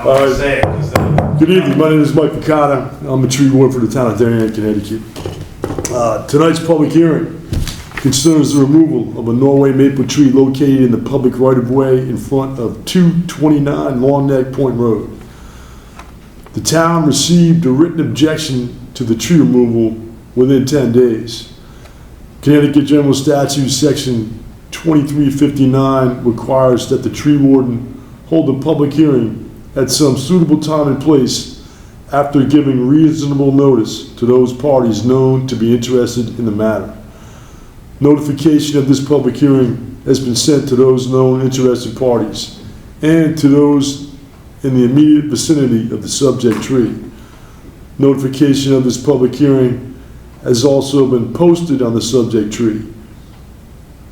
I want to say it because Good evening, my name is Mike Picotta. I'm a tree ward for the town of Durien, Connecticut. Tonight's public hearing concerns the removal of a Norway maple tree located in the public right-of-way in front of 229 Long Neck Point Road. The town received a written objection to the tree removal within 10 days. Connecticut General Statute Section 2359 requires that the tree warden hold a public hearing at some suitable time and place after giving reasonable notice to those parties known to be interested in the matter. Notification of this public hearing has been sent to those known interested parties and to those in the immediate vicinity of the subject tree. Notification of this public hearing has also been posted on the subject tree.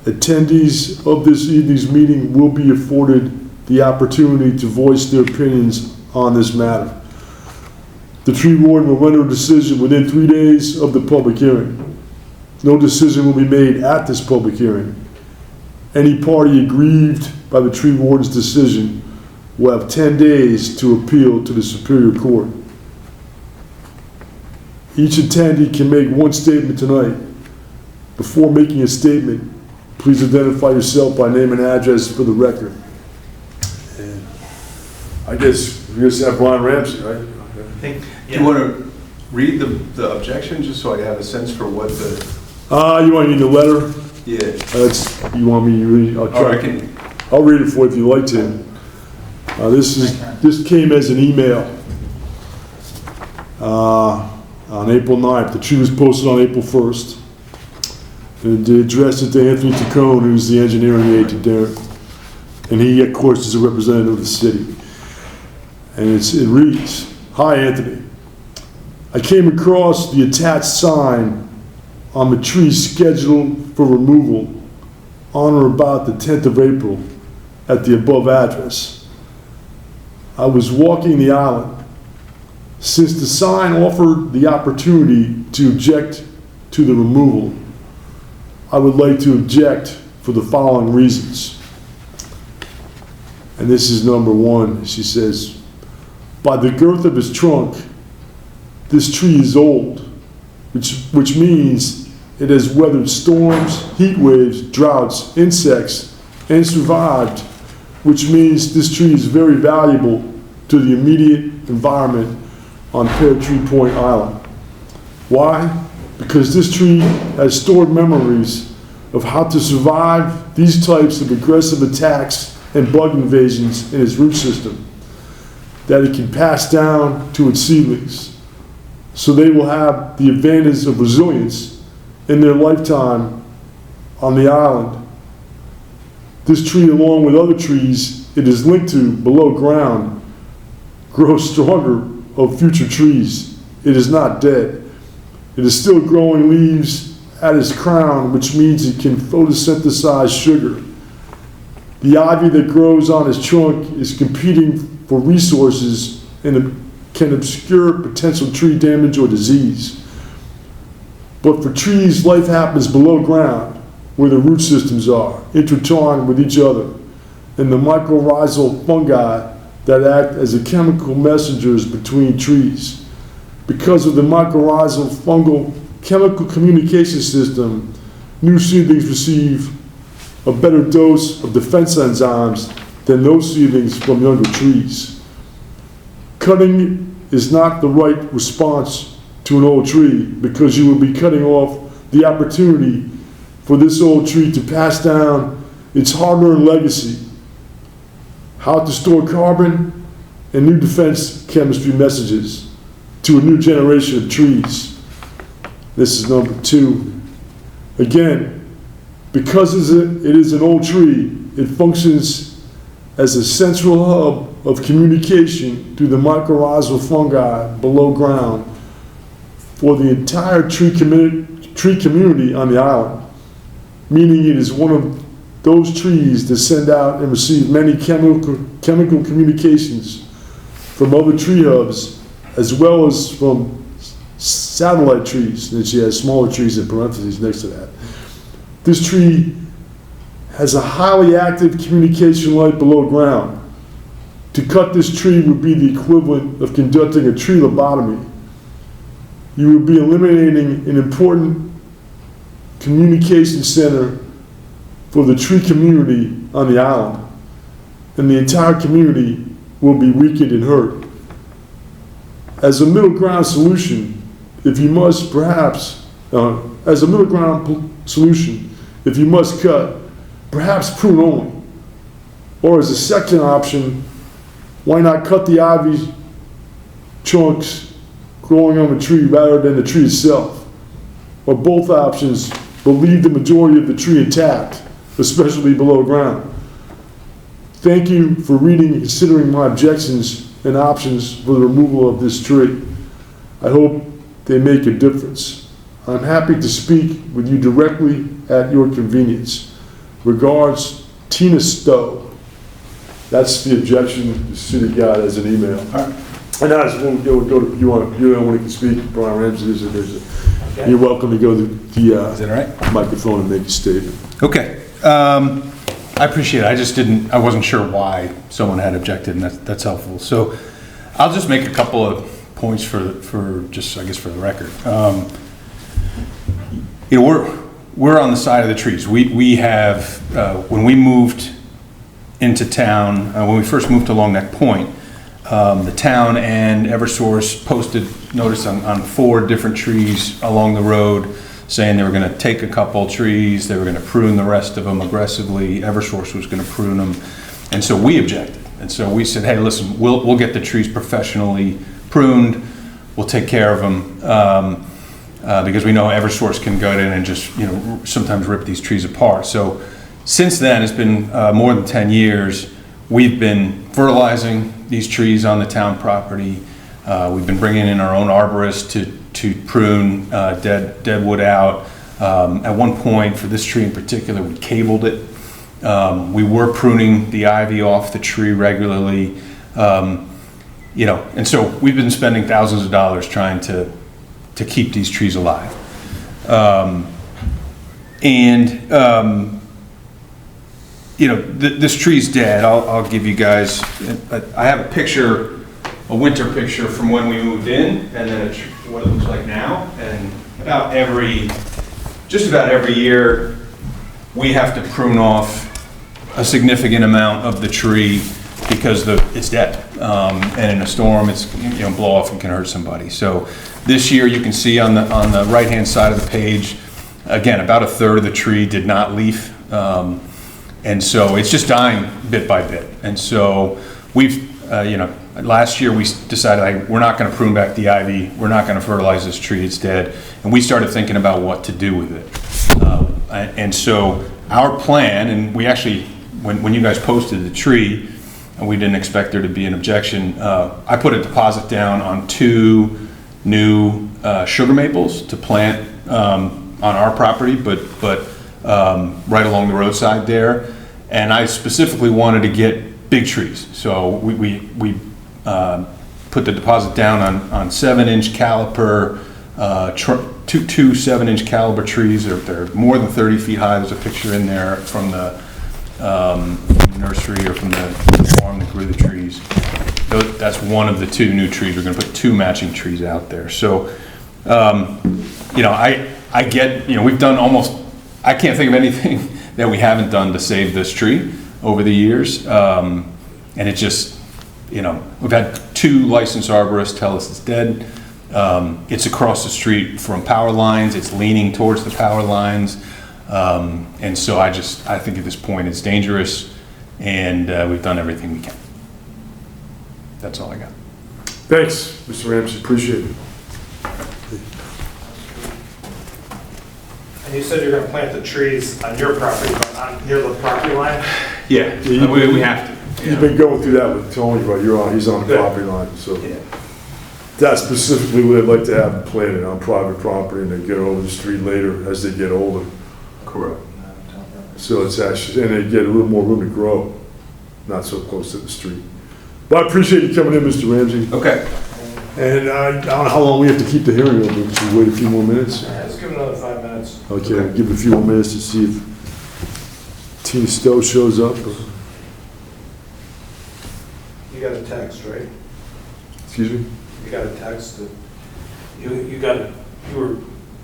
Attendees of this evening's meeting will be afforded the opportunity to voice their opinions on this matter. The tree warden will render a decision within 3 days of the public hearing. No decision will be made at this public hearing. Any party aggrieved by the tree warden's decision will have 10 days to appeal to the Superior Court. Each attendee can make one statement tonight. Before making a statement, please identify yourself by name and address for the record. And I guess we're going to have Brian Ramsey, right? think, Do you want to read the objection, just so I have a sense for what the... You want to read the letter? Yeah. You want me to read? I'll try. I'll read it for you if you like to. This came as an email on April 9th. The tree was posted on April 1st. And they addressed it to Anthony Taccone, who's the engineering aide to Durien. And he, of course, is a representative of the city. And it reads, "Hi, Anthony. I came across the attached sign on the tree scheduled for removal on or about the 10th of April at the above address. I was walking the island. Since the sign offered the opportunity to object to the removal, I would like to object for the following reasons." And this is number one. She says, "By the girth of its trunk, this tree is old, which means it has weathered storms, heat waves, droughts, insects, and survived, which means this tree is very valuable to the immediate environment on Pear Tree Point Island. Why? Because this tree has stored memories of how to survive these types of aggressive attacks and bug invasions in its root system that it can pass down to its seedlings, so they will have the advantage of resilience in their lifetime on the island. This tree, along with other trees it is linked to below ground, grows stronger of future trees. It is not dead. It is still growing leaves at its crown, which means it can photosynthesize sugar. The ivy that grows on its trunk is competing for resources and can obscure potential tree damage or disease. But for trees, life happens below ground, where the root systems are, intertwined with each other, and the mycorrhizal fungi that act as the chemical messengers between trees. Because of the mycorrhizal fungal chemical communication system, new seedlings receive a better dose of defense enzymes than those seedlings from younger trees. Cutting is not the right response to an old tree, because you will be cutting off the opportunity for this old tree to pass down its hard-earned legacy, how to store carbon and new defense chemistry messages to a new generation of trees." This is number two. Again, because it is an old tree, it functions as a central hub of communication through the mycorrhizal fungi below ground for the entire tree community on the island, meaning it is one of those trees that send out and receive many chemical communications from other tree hubs, as well as from satellite trees. And she has smaller trees in parentheses next to that. This tree has a highly active communication light below ground To cut this tree would be the equivalent of conducting a tree lobotomy. You would be eliminating an important communication center for the tree community on the island, and the entire community will be weakened and hurt. As a middle ground solution, if you must perhaps, as a middle ground solution, if you must cut, perhaps prune only. Or as a second option, why not cut the ivy chunks growing on the tree rather than the tree itself? Or both options, but leave the majority of the tree intact, especially below ground. Thank you for reading and considering my objections and options for the removal of this tree. I hope they make a difference. I'm happy to speak with you directly at your convenience. Regards, Tina Stowe. That's the objection the city got as an email. And I just want to go to, you don't want to speak, Brian Ramsey, Okay. you're welcome to go to the Is that all right? microphone and make a statement. Okay. I appreciate it. I wasn't sure why someone had objected, and that's helpful. So I'll just make a couple of points for just, I guess, for the record. You know, we're on the side of the trees. We have, when we moved into town, when we first moved along that point, the town and Eversource posted notice on 4 different trees along the road saying they were going to take a couple trees, they were going to prune the rest of them aggressively, Eversource was going to prune them, and so we objected. And so we said, hey, listen, we'll get the trees professionally pruned, we'll take care of them, because we know Eversource can go in and just, you know, sometimes rip these trees apart. So since then, it's been more than 10 years, we've been fertilizing these trees on the town property. We've been bringing in our own arborist to prune dead wood out. At one point, for this tree in particular, we cabled it. We were pruning the ivy off the tree regularly. You know, and so we've been spending thousands of dollars trying to keep these trees alive. You know, this tree's dead. I'll give you guys, I have a picture, a winter picture from when we moved in, and then what it looks like now. And just about every year, we have to prune off a significant amount of the tree because it's dead. And in a storm, it's, you know, blow off and can hurt somebody. So this year, you can see on the right-hand side of the page, again, about 1/3 of the tree did not leaf. And so it's just dying bit by bit. And so we've, you know, last year we decided, like, we're not going to prune back the ivy. We're not going to fertilize this tree. It's dead. And we started thinking about what to do with it. And so our plan, and we actually, when you guys posted the tree, and we didn't expect there to be an objection, I put a deposit down on 2 new sugar maples to plant on our property, but right along the roadside there. And I specifically wanted to get big trees. So we put the deposit down on 7-inch caliper, 2 7-inch caliber trees. They're more than 30 feet high. There's a picture in there from the nursery or from the farm that grew the trees. That's one of the 2 new trees. We're going to put 2 matching trees out there. So, you know, I get, you know, we've done almost, I can't think of anything that we haven't done to save this tree over the years. And it just, you know, we've had 2 licensed arborists tell us it's dead. It's across the street from power lines. It's leaning towards the power lines. And so I think at this point it's dangerous, and we've done everything we can. That's all I got. Thanks, Mr. Ramsey, appreciate it. And you said you're gonna plant the trees on your property, but near the property line? Yeah, we have to. You've been going through that with Tony, right? He's on the property line, so. Yeah. That's specifically what I'd like to have planted on private property, and then get over the street later as they get older. Correct. So it's actually, and they get a little more room to grow, not so close to the street. But I appreciate you coming in, Mr. Ramsey. Okay. And I don't know how long we have to keep the hearing open, so wait a few more minutes. All right, let's give it another 5 minutes. Okay, we'll give it a few more minutes to see if Tina Stowe shows up. You You got a text, right? Excuse me? You got a text that,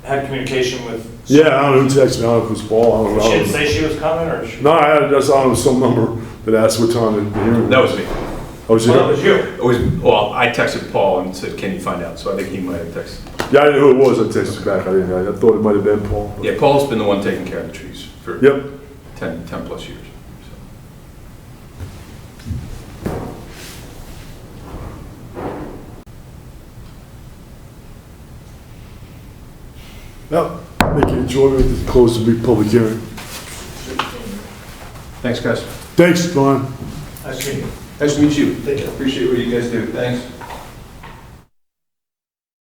had communication with? Yeah, I don't know who texted me, I don't know if it was Paul, I don't know. She didn't say she was coming, or she? No, I don't know, some number that asked what time the hearing was. That was me. Oh, was it? Well, that was you. It was, well, I texted Paul and said, can you find out? So I think he might have texted. Yeah, I didn't know who it was, I texted back, I thought it might have been Paul. Yeah, Paul's been the one taking care of the trees for Yep. 10 plus years. Well, make it enjoyment to close the big public hearing. Thanks, guys. Thanks, Brian. Nice meeting you. Nice to meet you. Take care. Appreciate what you guys do. Thanks.